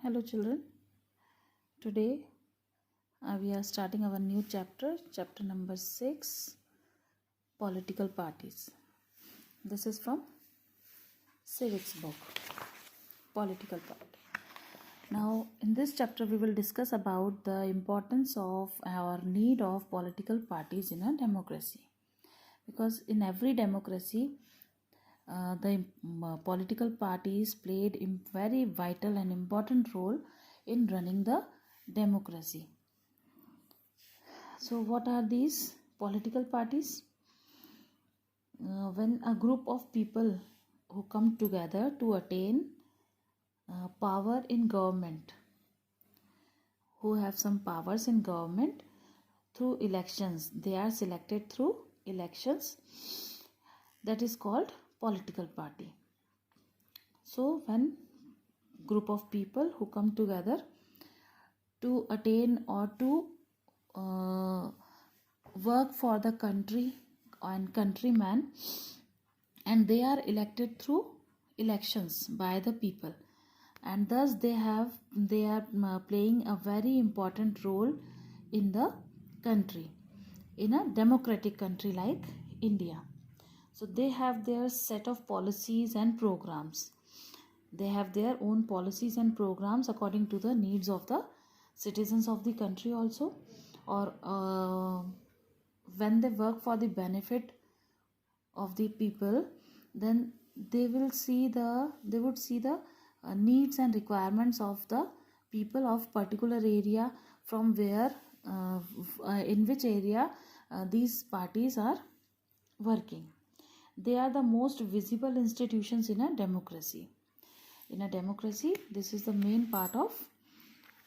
Hello, children. Today we are starting our new chapter, chapter number 6, Political Parties. This is from Civics book, Political Party. Now, in this chapter, we will discuss about the importance of our need of political parties in a democracy. Because in every democracy, the political parties played a very vital and important role in running the democracy. So, what are these political parties? When a group of people who come together to attain power in government, who have some powers in government through elections, they are selected through elections, that is called political party. So, when group of people who come together to attain or to work for the country and countryman, and they are elected through elections by the people, and thus they are playing a very important role in the country, in a democratic country like India. So they have their set of policies and programs. They have their own policies and programs according to the needs of the citizens of the country also, or when they work for the benefit of the people, then they would see the needs and requirements of the people of particular area, from where in which area these parties are working. They are the most visible institutions in a democracy. In a democracy, this is the main part of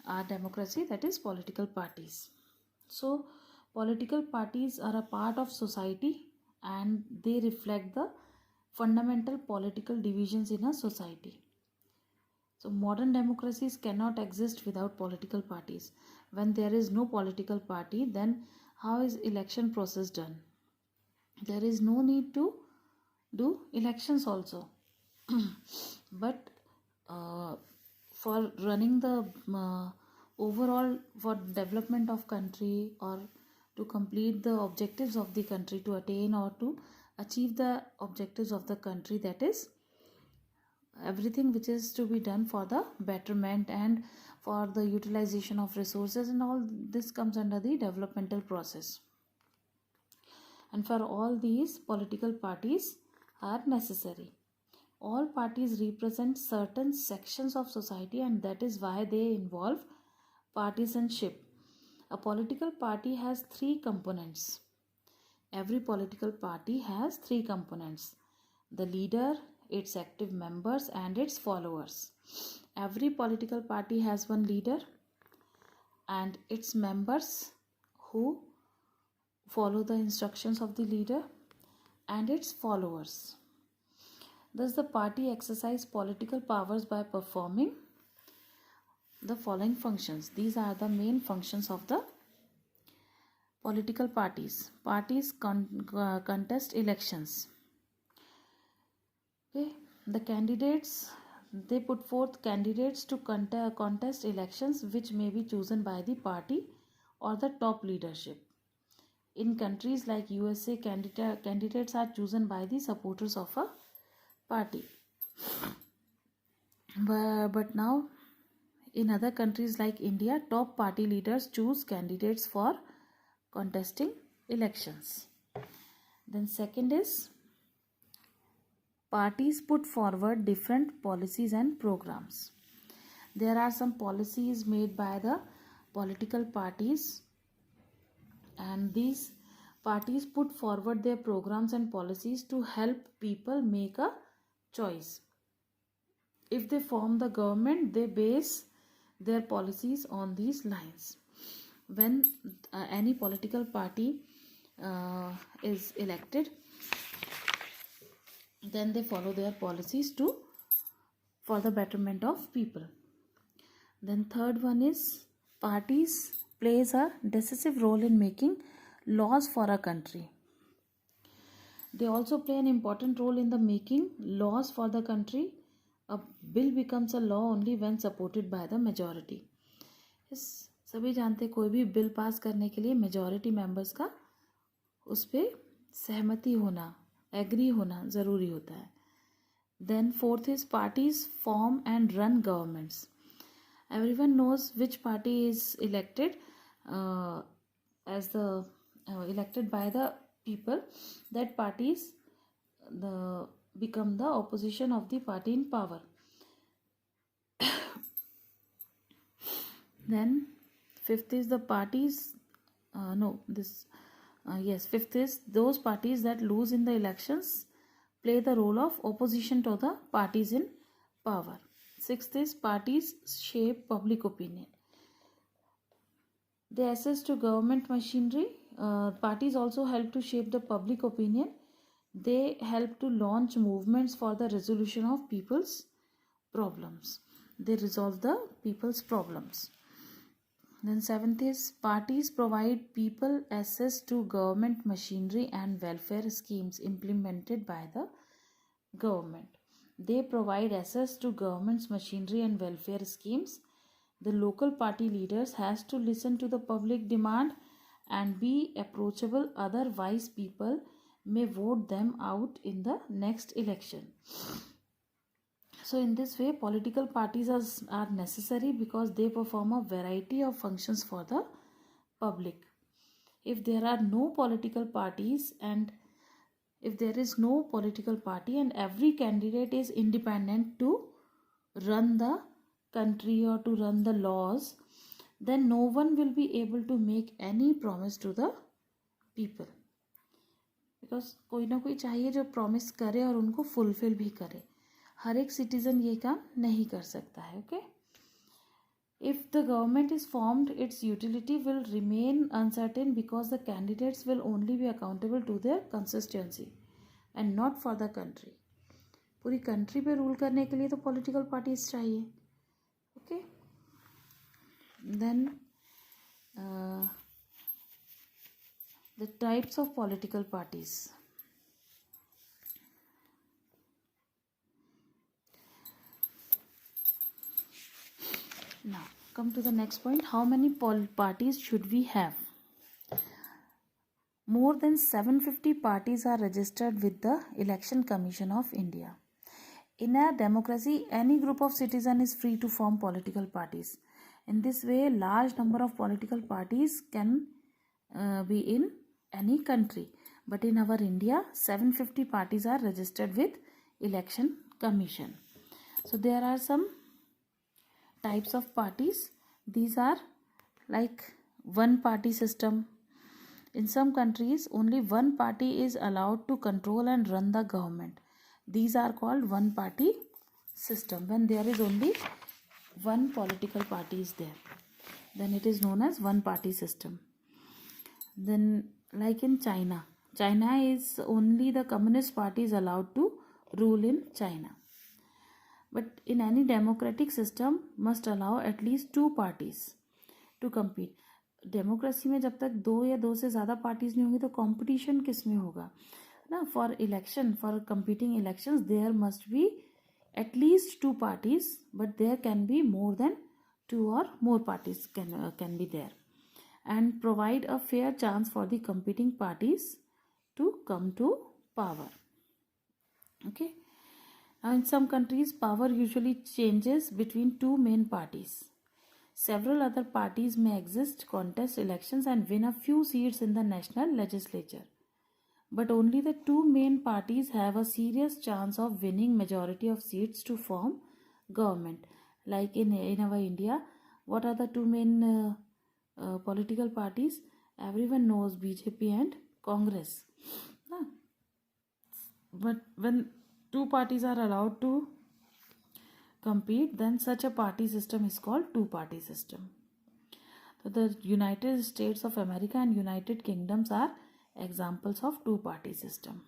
our democracy, that is political parties. So political parties are a part of society, and they reflect the fundamental political divisions in a society. So modern democracies cannot exist without political parties. When there is no political party, then how is election process done? There is no need to do elections also. But for running the overall, for development of country, or to complete the objectives of the country, to attain or to achieve the objectives of the country, that is everything which is to be done for the betterment and for the utilization of resources, and all this comes under the developmental process. And for all these, political parties are necessary. All parties represent certain sections of society, and that is why they involve partisanship. A political party has 3 components. Every political party has 3 components: the leader, its active members, and its followers. Every political party has one leader and its members who follow the instructions of the leader, and its followers. Thus, the party exercise political powers by performing the following functions. These are the main functions of the political parties. Parties contest elections. Okay, the candidates, they put forth candidates to contest elections, which may be chosen by the party or the top leadership. In countries like USA, candidates are chosen by the supporters of a party. But now, in other countries like India, top party leaders choose candidates for contesting elections. Then second is, parties put forward different policies and programs. There are some policies made by the political parties, and these parties put forward their programs and policies to help people make a choice. If they form the government, they base their policies on these lines. When any political party is elected, then they follow their policies for the betterment of people. Then third one is, parties plays a decisive role in making laws for a country. They also play an important role in the making laws for the country a bill becomes a law only when supported by the majority. इस सभी जानते कोई भी bill pass करने के लिए majority members का उस पर सहमति होना, एग्री होना ज़रूरी होता है. Then fourth is parties form and run governments. Everyone knows which party is elected as the elected by the people. That parties become the opposition of the party in power. Then fifth is the parties fifth is those parties that lose in the elections play the role of opposition to the parties in power. Sixth is parties shape public opinion. They access to government machinery. Parties also help to shape the public opinion. They help to launch movements for the resolution of people's problems. They resolve the people's problems. Then seventh is parties provide people access to government machinery and welfare schemes implemented by the government. They provide access to government's machinery and welfare schemes. The local party leaders has to listen to the public demand and be approachable, otherwise people may vote them out in the next election. So in this way, political parties are necessary because they perform a variety of functions for the public. If there are no political parties and if there is no political party and every candidate is independent to run the country or to run the laws, then no one will be able to make any promise to the people. Because कोई ना कोई चाहिए जो promise करे और उनको fulfill भी करे. हर एक citizen ये काम नहीं कर सकता है. Okay? If the government is formed, its utility will remain uncertain because the candidates will only be accountable to their constituency and not for the country. पूरी country पे rule करने के लिए तो political parties चाहिए. Okay? Then the types of political parties. Now come to the next point. How many parties should we have? More than 750 parties are registered with the Election Commission of India. In a democracy, any group of citizens is free to form political parties. In this way, large number of political parties can be in any country. But in our India, 750 parties are registered with Election Commission. So there are some types of parties. These are like one party system. In some countries, only one party is allowed to control and run the government. These are called one party system. When there is only one political party is there, then it is known as one party system. Then like in China is only the Communist Party is allowed to rule in China. But in any democratic system must allow at least two parties to compete. Democracy में जब तक दो या दो से ज़्यादा parties नहीं होंगी तो कंपटीशन किस में होगा ना. For election, for competing elections there must be at least two parties, but there can be more than two or more parties can be there, and provide a fair chance for the competing parties to come to power. Okay. Now in some countries, power usually changes between two main parties. Several other parties may exist, contest elections and win a few seats in the national legislature. But only the two main parties have a serious chance of winning majority of seats to form government. Like in our India, what are the two main political parties? Everyone knows BJP and Congress. But when two parties are allowed to compete, then such a party system is called two-party system. So the United States of America and United Kingdoms are examples of two-party system.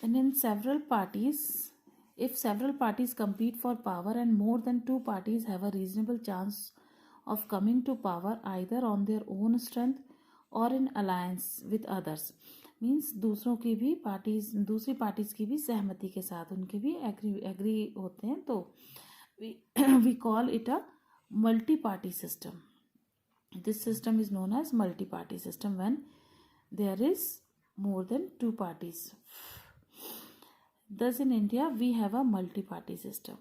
And in several parties, if several parties compete for power and more than two parties have a reasonable chance of coming to power either on their own strength or in alliance with others, means दूसरों की भी parties, दूसरी parties की भी सहमति के साथ उनके भी एग्री होते हैं, तो we call it a multi party system. This system is known as multi-party system when there is more than two parties. Thus, in India, we have a multi-party system.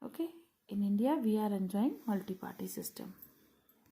Okay, in India, we are enjoying multi-party system.